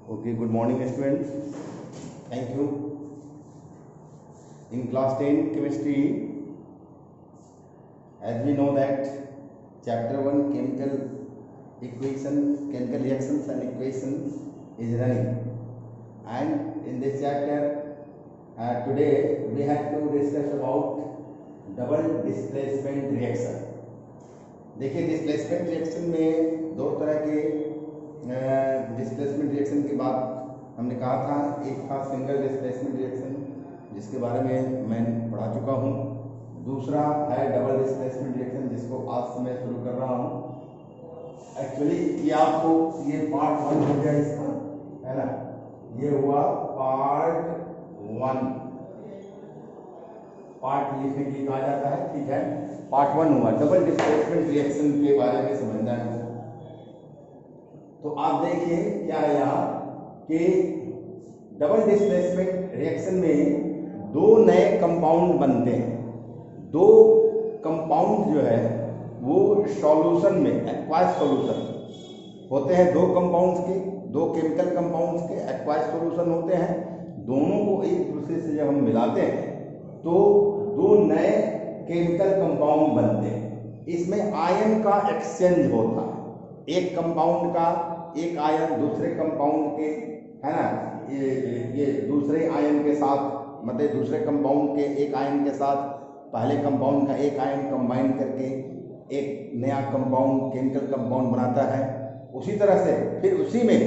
Okay, good morning students. Thank you. In class 10 chemistry, as we know that chapter 1 chemical reactions and equations is running, and in this chapter today we have to discuss about double displacement reaction. देखिए displacement reaction में दो तरह के displacement reaction की बात हमने कहा था। एक था सिंगल डिस्प्लेसमेंट रिएक्शन जिसके बारे में मैं पढ़ा चुका हूँ। दूसरा है डबल डिस्प्लेसमेंट रिएक्शन जिसको आज से मैं शुरू कर रहा हूँ। एक्चुअली ये आपको ये पार्ट 1 हो गया इसका, है ना। ये हुआ पार्ट 1, पार्ट लिखने के लिए कहा जाता है, ठीक है। पार्ट 1 हुआ डबल डिस्प्लेसमेंट रिएक्शन के बारे में समझना है। तो आप देखिए क्या है यहाँ कि डबल डिस्प्लेसमेंट रिएक्शन में दो नए कंपाउंड बनते हैं। दो कंपाउंड जो है वो सॉल्यूशन में एक्वायस सॉल्यूशन होते हैं। दो कंपाउंड्स के, दो केमिकल कंपाउंड्स के एक्वायस सॉल्यूशन होते हैं। दोनों को एक दूसरे से जब हम मिलाते हैं तो दो नए केमिकल कंपाउंड बनते हैं। इसमें आयन का एक्सचेंज होता है। एक कंपाउंड का एक आयन दूसरे कंपाउंड के, है ना, ये दूसरे आयन के साथ, मतलब दूसरे कंपाउंड के एक आयन के साथ पहले कंपाउंड का एक आयन कंबाइन करके एक नया कंपाउंड केमिकल कंपाउंड बनाता है। उसी तरह से फिर उसी में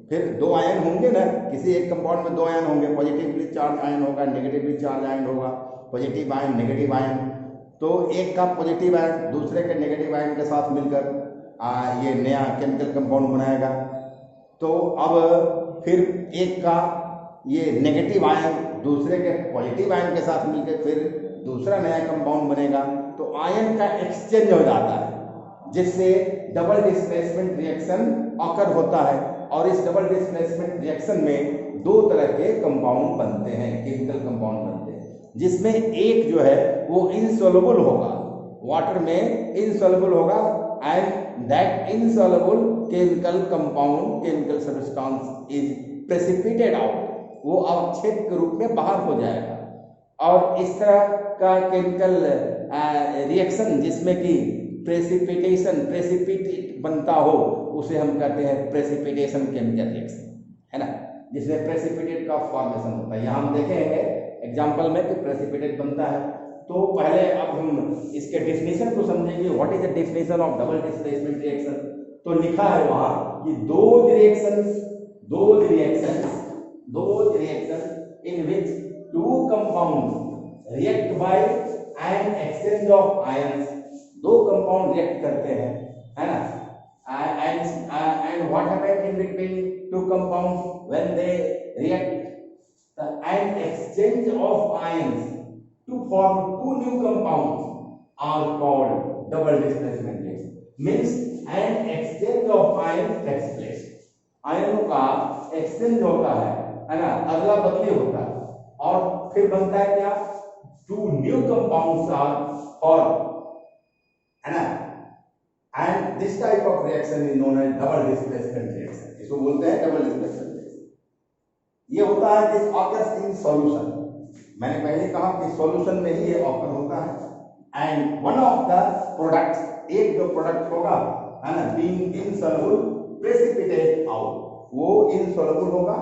फिर दो आयन होंगे ना, किसी एक कंपाउंड में दो आयन होंगे। पॉजिटिवली चार्ज आयन होगा, नेगेटिवली चार्ज आयन होगा, पॉजिटिव आयन नेगेटिव आयन। तो एक का पॉजिटिव आयन दूसरे के नेगेटिव आयन के साथ मिलकर ये नया केमिकल कंपाउंड बनाएगा। तो अब फिर एक का ये नेगेटिव आयन दूसरे के पॉजिटिव आयन के साथ मिलकर फिर दूसरा नया कंपाउंड बनेगा। तो आयन का एक्सचेंज हो जाता है जिससे डबल डिस्प्लेसमेंट रिएक्शन ऑकर होता है। और इस डबल डिस्प्लेसमेंट रिएक्शन में दो तरह के कंपाउंड बनते हैं, केमिकल कंपाउंड बनते हैं, जिसमें एक जो है वो इनसॉल्युबल होगा, वाटर में इनसॉल्युबल होगा, and that insoluble chemical compound, chemical substance is precipitated out, वो अवक्षेप के रूप में बाहर हो जाएगा। और इस तरह का केमिकल रिएक्शन जिसमें कि प्रेसिपिटेट बनता हो उसे हम कहते हैं प्रेसिपिटेशन केमिकल रिएक्शन, है ना, जिसमें प्रेसिपिटेट का फॉर्मेशन होता है। यहाँ हम देखेंगे एग्जाम्पल में कि प्रेसिपिटेट बनता है। तो पहले अब हम इसके डेफिनेशन को समझेंगे। What is the definition of double displacement reaction. तो लिखा है वहां कि those reactions in which two compounds react by an exchange of ions, दो कंपाउंड रिएक्ट करते हैं, है ना, and what happens in between two compounds when they react, an exchange of ions to form two new compounds are called double displacement reaction. Means an exchange of ions takes place. आयनों का exchange होता है ना, अदला बदली होता है, और फिर बनता है क्या, two new compounds are form, है ना। And this type of reaction is known as double displacement reaction. इसको बोलते हैं डबल डिस्प्लेसमेंट रिएक्शन। ये होता है दिस ऑकर्स इन सॉल्यूशन। मैंने पहले कहा कि सॉल्यूशन में ही ये ऑकर होता है। And one of the products, एक जो प्रोडक्ट होगा, है ना, बीइंग इनसॉल्युबल प्रेसिपिटेट आउट, वो इनसॉल्युबल होगा,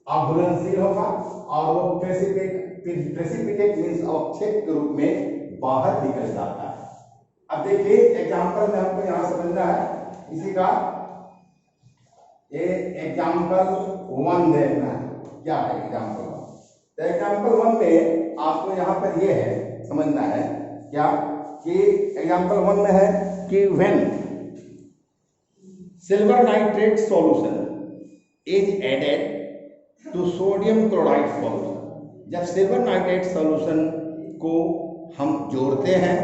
अघुलनशील होगा, और वो प्रेसिपिटेट मींस अवक्षेप के रूप में बाहर निकल जाता है। अब देखिए एग्जांपल में हमको यहां समझना है इसी का। ये एग्जांपल 1 देखना है, क्या है एग्जांपल 1। तो एग्जांपल 1 में आपको यहां पर ये है समझना है क्या कि एग्जांपल 1 में है कि when silver nitrate solution is added to sodium chloride solution, जब सिल्वर नाइट्रेट सॉल्यूशन को हम जोड़ते हैं,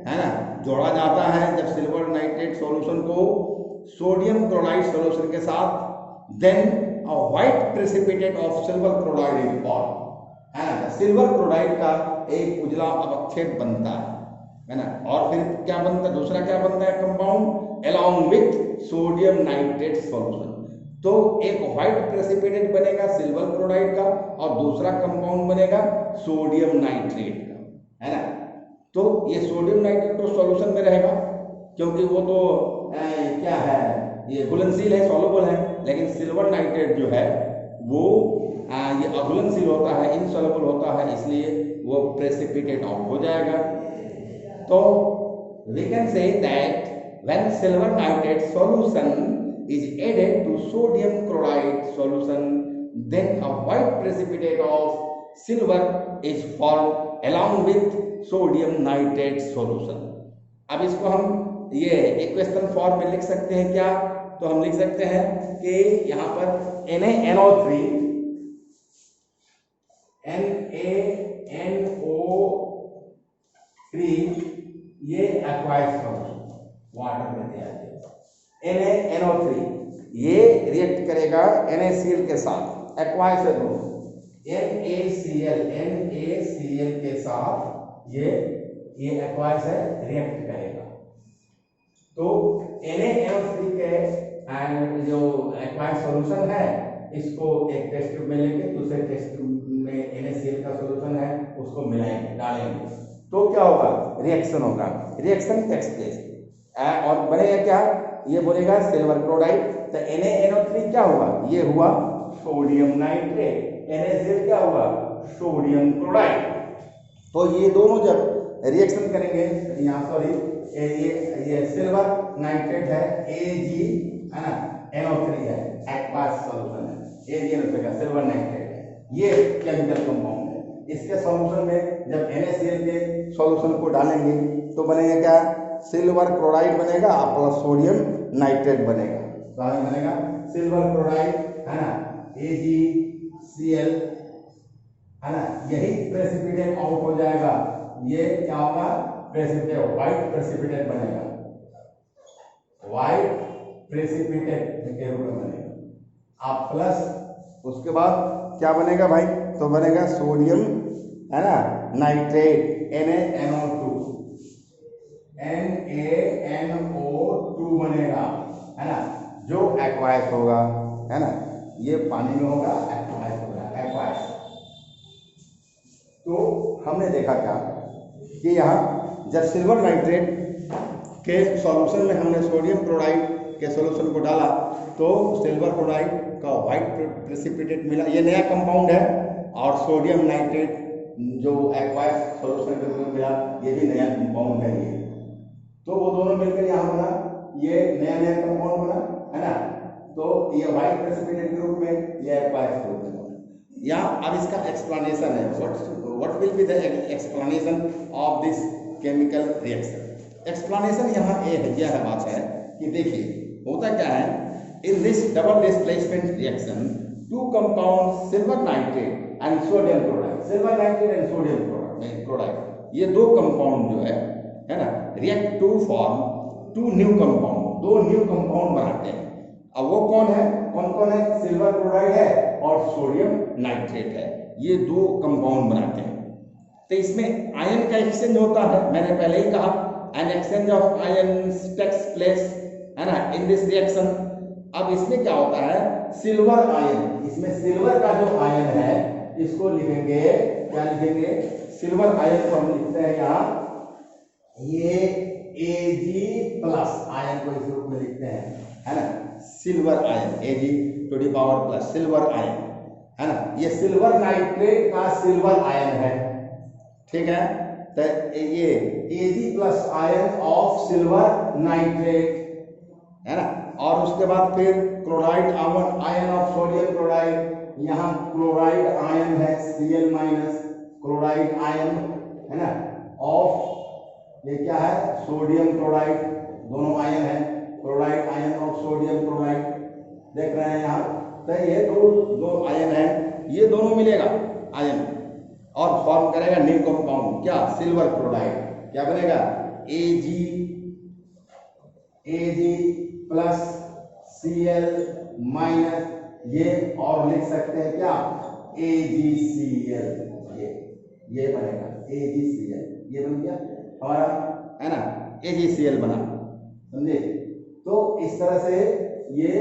है ना, जोड़ा जाता है जब सिल्वर नाइट्रेट सॉल्यूशन को सोडियम क्लोराइड सॉल्यूशन के साथ, then a white precipitate of silver chloride is form, है ना। सिल्वर क्लोराइड का एक उजला अवक्षेप बनता है ना। और फिर क्या बनता है, दूसरा क्या बनता है compound, along with sodium nitrate solution. तो एक व्हाइट प्रेसिपिटेट बनेगा सिल्वर क्लोराइड का और दूसरा कंपाउंड बनेगा सोडियम नाइट्रेट का, है ना। तो ये सोडियम नाइट्रेट तो सॉल्यूशन में रहेगा क्योंकि वो तो क्या है, ये घुलनशील है, सॉल्युबल है। लेकिन सिल्वर नाइट्रेट जो है वो ये अघुलनशील होता है, इनसॉल्युबल होता है, इसलिए वो प्रेसिपिटेट आउट हो जाएगा। तो we can say that when silver nitrate solution is added to sodium chloride solution, then a white precipitate of silver is formed along with sodium nitrate solution। अब इसको हम ये इक्वेशन फॉर्म में लिख सकते हैं क्या? तो हम लिख सकते हैं कि यहाँ पर NaNO3 ये एक्वायर्स सॉल्यूशन वाटर में तैयार किया। NaNO3 ये रिएक्ट करेगा NaCl के साथ, एक्वायर्स है दोनों, NaCl के साथ ये एक्वायर्स है, रिएक्ट करेगा। तो NaNO3 के जो एक्वायर्स सॉल्यूशन है इसको एक टेस्ट ट्यूब में लेके दूसरे टेस्ट ट्यूब में NaCl का सॉल्यूशन है उसको मिलाएंगे, डालेंगे, तो क्या होगा? रिएक्शन होगा, रिएक्शन टेक्स प्लेस और बनेगा क्या? ये बोलेगा सिल्वर क्लोराइड। तो NaNO3 क्या हुआ? ये हुआ सोडियम नाइट्रेट, NaCl क्या हुआ? Sodium chloride. तो ये दोनों जब रिएक्शन करेंगे, यहाँ सॉरी ये सिल्वर नाइट्रेट है Ag, है ना, NO3 है, एक्वायर्स सॉल्यूशन है, AgNO3 का सिल्वर नाइट्रेट है, ये केमिकल कंपाउंड है। इसके सॉल्यूशन में जब NaCl के सॉल्यूशन को डालेंगे तो बनेगा क्या? सिल्वर क्लोराइड बनेगा प्लस सोडियम नाइट्रेट बनेगा। तो आगे बनेगा सिल्वर क्लोराइड, है ना, AgCl, है ना, यही प्रेसिपिटेट आउट हो जाएगा। ये क्या होगा? प्रेसिपिटेट, व्हाइट प्रेसिपिटेट बनेगा, व्हाइट प्रेसिपिटेट के रूप में बनेगा। आप प्लस उसके बाद क्या बनेगा भाई? तो बनेगा सोडियम, है ना, नाइट्रेट NaNO2 बनेगा, है ना, जो एक्वायर्स होगा, है ना, ये पानी में होगा, एक्वायर्स होगा, एक्वायर्स। तो हमने देखा क्या कि यहाँ जब सिल्वर नाइट्रेट के सॉल्यूशन में हमने सोडियम क्लोराइड के सॉल्यूशन को डाला तो सिल्वर क्लोराइड का व्हाइट प्रेसिपिटेट मिला, ये नया कंपाउंड है, और सोडियम नाइट्रेट जो एक्वायर्स सॉल्यूशन के रूप में मिला, ये भी नया कंपाउंड है। ये तो वो दोनों मिलकर यहाँ बना, ये नया कंपाउंड बना, है ना। तो ये व्हाइट प्रेसिपिटेट के रूप में, ये एक्वायर्स के रूप में बना। यहाँ अब इसका एक्सप्लेनेशन है, what will be the explanation of this chemical reaction. Explanation यहाँ यह बात है कि देखिए होता क्या है, in this double displacement reaction two compound silver nitrate and sodium chloride, silver nitrate and sodium chloride, ये दो कंपाउंड जो है ना, react to form two new compound, दो न्यू कंपाउंड बनाते हैं। अब वो कौन है, कौन कौन है? सिल्वर क्लोराइड है और सोडियम नाइट्रेट है, ये दो कंपाउंड बनाते हैं। तो इसमें आयन का एक्सचेंज होता है, मैंने पहले ही कहा, an exchange of ions takes place, है ना, इन दिस रिएक्शन। अब इसमें क्या होता है? सिल्वर आयन, इसमें सिल्वर का जो आयन है इसको लिखेंगे, क्या लिखेंगे? सिल्वर आयन को हम लिखते हैं यहाँ, ये Ag+ आयन को इस रूप में लिखते हैं, है ना, silver ion, Ag⁻+, silver ion, है ना। ये सिल्वर नाइट्रेट का सिल्वर आयन है, ठीक है। तो ये Ag+ ion of silver nitrate, है ना। और उसके बाद फिर chloride ion of sodium chloride, यहाँ क्लोराइड आयन है Cl- क्लोराइड आयन, है ना, ऑफ ये क्या है? सोडियम क्लोराइड, दोनों आयन है, chloride ion of sodium chloride, देख रहे हैं यहाँ। तो ये दो आयन है, ये दोनों मिलेगा आयन और फॉर्म करेगा न्यू कंपाउंड, क्या? Silver chloride. क्या बनेगा? Ag+Cl-, ये और लिख सकते हैं क्या? AgCl, ये बनेगा AgCl, ये बन गया हमारा, है ना, AgCl बना, समझे। तो इस तरह से ये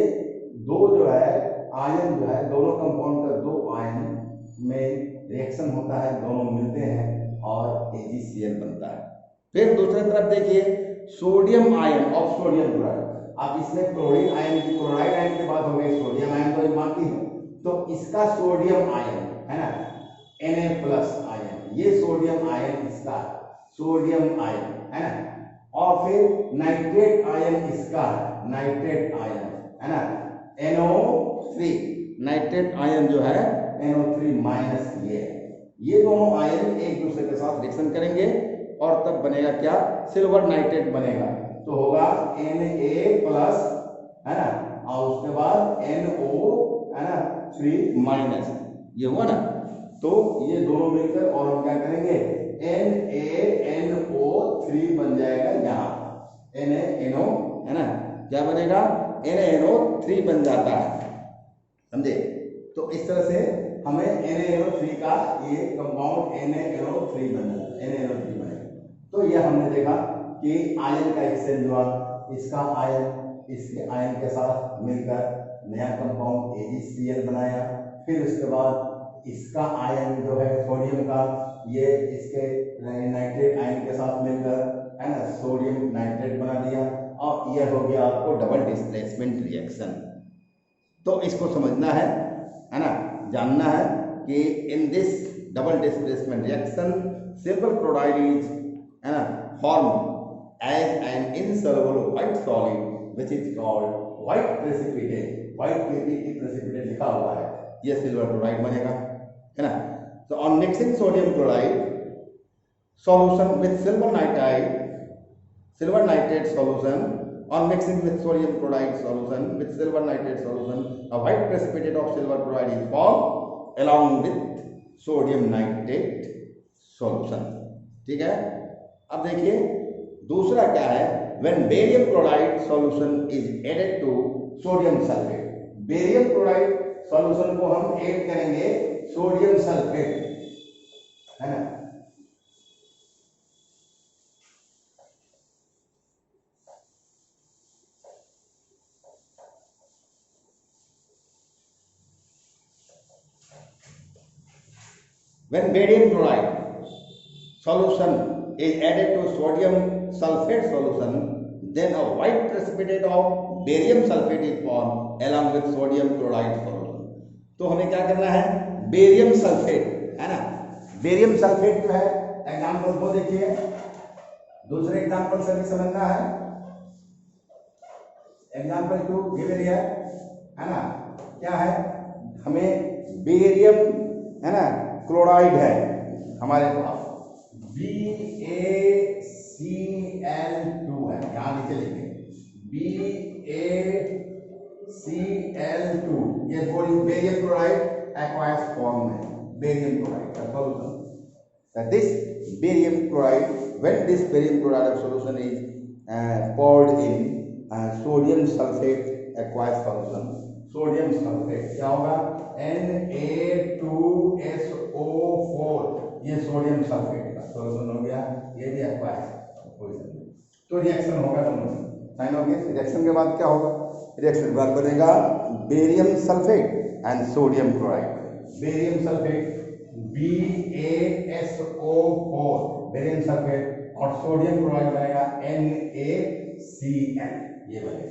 दो जो है आयन जो है, दोनों कंपाउंड का दो आयन में रिएक्शन होता है, दोनों मिलते हैं और AgCl बनता है। फिर दूसरी तरफ देखिए sodium ion of sodium chloride. अब इसमें क्लोरीन आयन की, क्लोराइड आयन की बात हो गई, सोडियम आयन तो बाकी है, तो इसका सोडियम आयन है ना Na+ आयन, ये सोडियम आयन इसका सोडियम आयन है ना, और फिर नाइट्रेट आयन इसका नाइट्रेट आयन है ना NO3, नाइट्रेट आयन जो है NO3- ये दोनों आयन एक दूसरे के साथ रिएक्शन करेंगे और तब बनेगा क्या, सिल्वर नाइट्रेट बनेगा। तो होगा Na+ है ना, और उसके बाद NO है ना 3- ये हुआ ना। तो ये दोनों मिलकर और हम क्या करेंगे, NaNO3 बन जाएगा यहाँ, NaNO है ना, क्या बनेगा, NaNO3 बन जाता है, समझे। तो इस तरह से हमें NaNO3 का ये कंपाउंड NaNO3 बनेगा। तो यह हमने देखा कि आयन का एक्सचेंज हुआ, इसका आयन इसके आयन के साथ मिलकर नया कंपाउंड AgCl बनाया। फिर उसके बाद इसका आयन जो है सोडियम का, ये इसके नाइट्रेट आयन के साथ मिलकर है ना सोडियम नाइट्रेट बना दिया, और यह हो गया आपको डबल डिस्प्लेसमेंट रिएक्शन। तो इसको समझना है ना, जानना है कि in this double displacement reaction silver chloride is है ना form as an insoluble white solid which is called white precipitate. White precipitate लिखा हुआ है, ये सिल्वर क्लोराइड बनेगा है ना। तो on mixing sodium chloride solution with silver nitrate solution, on mixing with sodium chloride solution with silver nitrate solution, a white precipitate of silver chloride is formed along with sodium nitrate solution। ठीक है। अब देखिए दूसरा क्या है, when barium chloride solution is added to sodium sulfate। Barium chloride solution को हम add करेंगे सोडियम सल्फेट है ना। When barium chloride solution is added to sodium sulfate solution, then a white precipitate of barium sulfate is formed along with sodium chloride solution। तो हमें क्या करना है, बेरियम सल्फेट है ना, बेरियम सल्फेट जो है एग्जाम्पल को देखिए, दूसरे एग्जाम्पल से भी समझना है। एग्जाम्पल 2 गिवन हियर है ना, क्या है, हमें बेरियम है ना क्लोराइड है हमारे पास, BaCl2 है, यहां नीचे लिखे BaCl2, ये बेरियम क्लोराइड एक्वायस फॉर्म में बेरियम क्लोराइड का solution. This barium chloride, when this barium chloride of solution is poured in sodium sulphate aqueous solution, sodium sulphate क्या होगा, Na2SO4, ये सोडियम सल्फेट का सॉल्यूशन हो गया, ये भी एक्वायस पोजीशन। तो रिएक्शन होगा दोनों में, साइन हो गया। रिएक्शन के बाद क्या होगा, रिएक्शन के बाद बनेगा barium sulphate and sodium chloride, barium sulphate BaSO4 barium sulphate, और सोडियम क्लोराइड बनेगा NaCl, ये बनेगा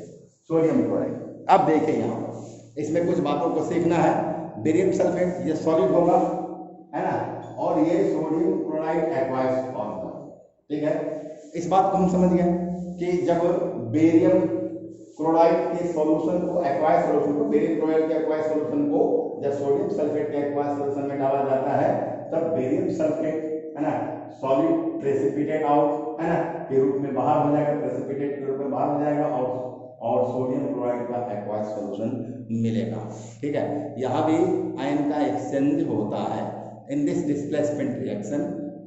सोडियम क्लोराइड। अब देखिए यहाँ पर इसमें कुछ बातों को सीखना है। बेरियम सल्फेट ये सॉलिड होगा है ना, और ये सोडियम क्लोराइड एक्वायस फॉर्म होगा, ठीक है। इस बात को हम समझ गए कि जब बेरियम क्लोराइड के सॉल्यूशन को, एक्वायस सॉल्यूशन को, बेरियम क्लोराइड के एक्वायस सॉल्यूशन को जब सोडियम सल्फेट के एक्वायस सॉल्यूशन में डाला जाता है, तब बेरियम सल्फेट है ना सॉलिड प्रेसिपिटेट आउट है ना के रूप में बाहर हो जाएगा, प्रेसिपिटेट के रूप में बाहर हो जाएगा, और सोडियम क्लोराइड का एक्वायस सॉल्यूशन मिलेगा, ठीक है। यहाँ भी आयन का एक्सचेंज होता है इन दिस डिस्प्लेसमेंट रिएक्शन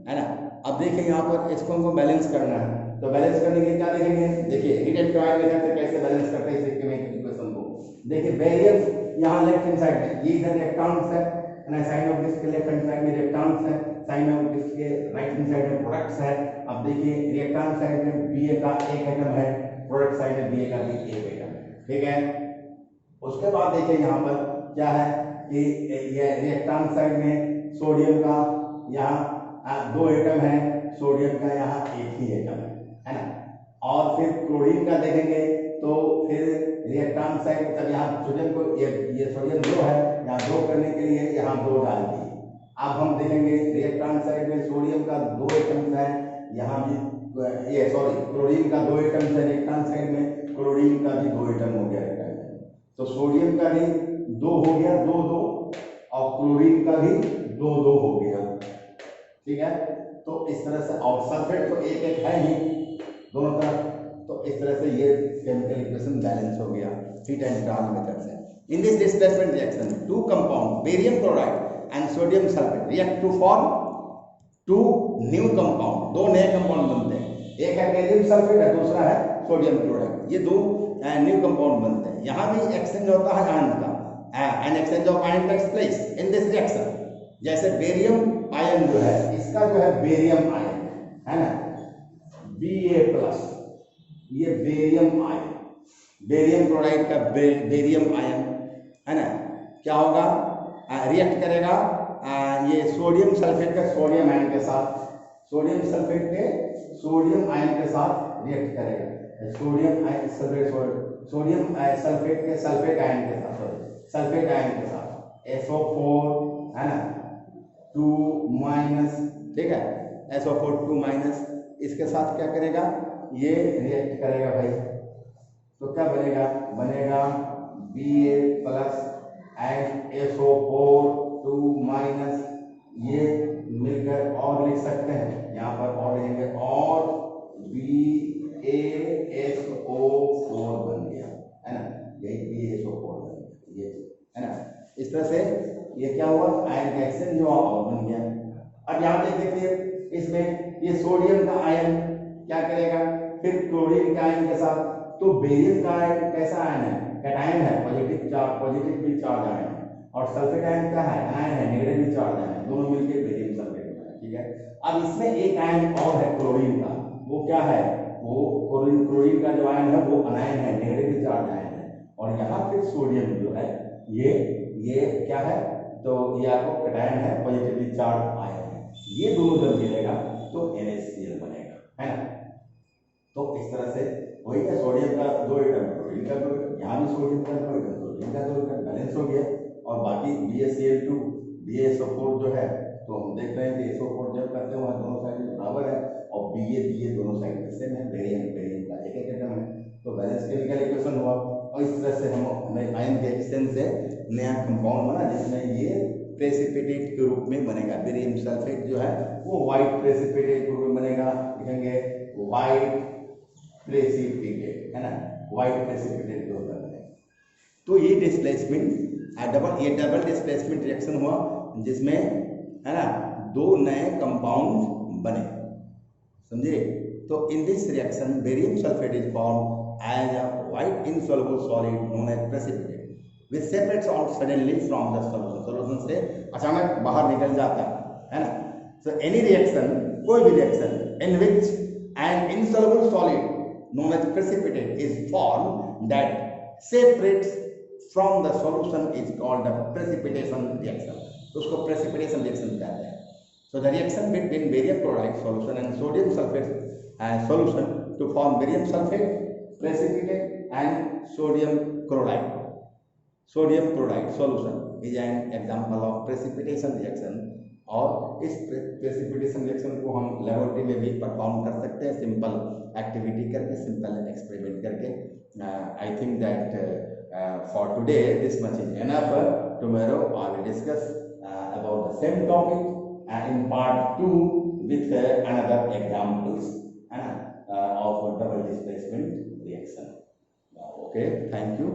है ना। अब देखिए यहाँ पर इसको हमको बैलेंस करना है, तो बैलेंस करने के लिए क्या देखेंगे, देखिए हीट एंड क्लोराइड मेथड से कैसे बैलेंस करते हैं इस केमिकल इक्वेशन को। देखिए बेरियम यहाँ लेफ्ट हैंड साइड में, ये इधर इलेक्ट्रॉन्स है ना, साइन ऑफ दिस के लेफ्ट हैंड साइड में इलेक्ट्रॉन्स है, साइन ऑफ दिस के राइट हैंड साइड में प्रोडक्ट्स है। अब देखिए इलेक्ट्रॉन साइड में Ba का एक एटम है, प्रोडक्ट साइड में Ba का भी एक एटम है, ठीक है। उसके बाद देखिए यहाँ पर क्या है कि ये रिएक्टेंट साइड में सोडियम का यहाँ 2 एटम है, सोडियम का यहाँ 1 ही एटम है ना। और फिर क्लोरीन का देखेंगे तो फिर रिएक्टेंट साइड तब यहाँ सोडियम को ये सोडियम 2 है, यहाँ 2 करने के लिए यहाँ 2 डाल दिए। अब हम देखेंगे रिएक्टेंट साइड में सोडियम का 2 एटम्स है, यहाँ भी ये सॉरी क्लोरीन का 2 एटम्स है रिएक्टेंट साइड में, क्लोरीन का भी 2 एटम हो गया रिएक्टेंट में। तो सोडियम का भी 2 हो गया 2 2 और क्लोरीन का भी 2 2 हो गया, ठीक है। तो इस तरह से और सल्फेट तो एक एक है ही दोनों तरफ, तो इस तरह से ये केमिकल इक्वेशन बैलेंस हो गया हीट एंड ट्रांस मेथड से। In this displacement reaction 2 compound barium chloride and sodium sulphate react to form 2 new compound, 2 नए कंपाउंड बनते हैं। एक है बेरियम सल्फेट है, दूसरा है सोडियम क्लोराइड, ये 2 न्यू कंपाउंड बनते हैं। यहाँ भी एक्सचेंज होता है आयन का, an exchange of ion takes place in this reaction. जैसे बेरियम आयन जो है इसका जो है बेरियम आयन है ना, Ba+, ये बेरियम आयन, बेरियम क्लोराइड का बेरियम आयन है ना, क्या होगा रिएक्ट करेगा ये सोडियम सल्फेट का सोडियम आयन के साथ, सोडियम सल्फेट के सोडियम आयन के साथ रिएक्ट करेगा, sodium ion sulphate sodium sulphate के सल्फेट आयन के साथ, सॉरी सल्फेट आयन के साथ SO4 है ना 2-, ठीक है, SO4 2-, इसके साथ क्या करेगा ये रिएक्ट करेगा भाई। तो क्या बनेगा, बनेगा Ba+ एंड SO4 2-, ये मिलकर और लिख सकते हैं यहाँ पर और लिखेंगे और BaSO4 बन गया है ना, यही BaSO4 बन गया ये है ना। इस तरह से ये क्या हुआ आयन का एक्सचेंज हुआ और बन गया। अब यहाँ पे देखिए इसमें ये सोडियम का आयन क्या करेगा फिर क्लोरीन के आयन के साथ, तो बेरियम का आयन कैसा आयन है, कैटायन है, positive charge positive charge ion है, और सल्फेट आयन क्या है आयन है, नेगेटिव चार्ज आयन है, दोनों मिलकर बेरियम सल्फेट बना है, ठीक है। अब इसमें एक आयन और है क्लोरीन का, वो क्या है, वो क्लोरीन का जो आयन है वो अनायन है, नेगेटिव चार्ज आयन है, और यहाँ फिर सोडियम जो है ये क्या है, तो ये आपको कैटायन है, पॉजिटिवली चार्ज आयन है, ये दोनों जब मिलेगा तो NaCl बनेगा है ना। तो इस तरह से वही है, सोडियम का 2 एटम, क्लोरीन का 2 एटम, यहाँ भी सोडियम का 2 एटम, क्लोरीन का 2 एटम, बैलेंस हो गया। और बाकी BaCl2 BaSO4 जो है, तो हम देख रहे हैं कि SO4 जब करते हैं वहाँ दोनों साइड में बराबर है, और Ba दोनों साइड में सेम है, बेरियम का एक एटम है, तो बैलेंस केमिकल इक्वेशन हुआ। और इस तरह से हमें आयन के एक्सचेंज से नया कंपाउंड बना जिसमें ये प्रेसिपिटेट के रूप में बनेगा, बेरियम सल्फेट जो है वो व्हाइट प्रेसिपिटेट के रूप में बनेगा, लिखेंगे व्हाइट प्रेसिपिटेट है ना, व्हाइट प्रेसिपिटेट के रूप में बनेगा। तो ये डिस्प्लेसमेंट डबल डिस्प्लेसमेंट रिएक्शन हुआ जिसमें है ना 2 नए कंपाउंड बने, समझे। तो in this reaction barium sulphate is form as a white insoluble solid known as precipitate which separates out suddenly from the solution, solution से अचानक बाहर निकल जाता है ना। So any reaction, कोई भी reaction in which an insoluble solid known as precipitate is formed that separates from the solution is called the precipitation reaction, तो उसको precipitation reaction कहते हैं। So the reaction between barium chloride solution and sodium sulfate solution to form barium sulfate precipitate and sodium chloride solution is an example of precipitation reaction। और इस precipitation reaction को हम laboratory में भी perform कर सकते हैं, सिंपल एक्टिविटी करके, सिंपल एक्सपेरिमेंट करके। I think that for today this much is enough. Tomorrow I will discuss about the same topic in part 2 with another examples of double displacement reaction. Okay, thank you.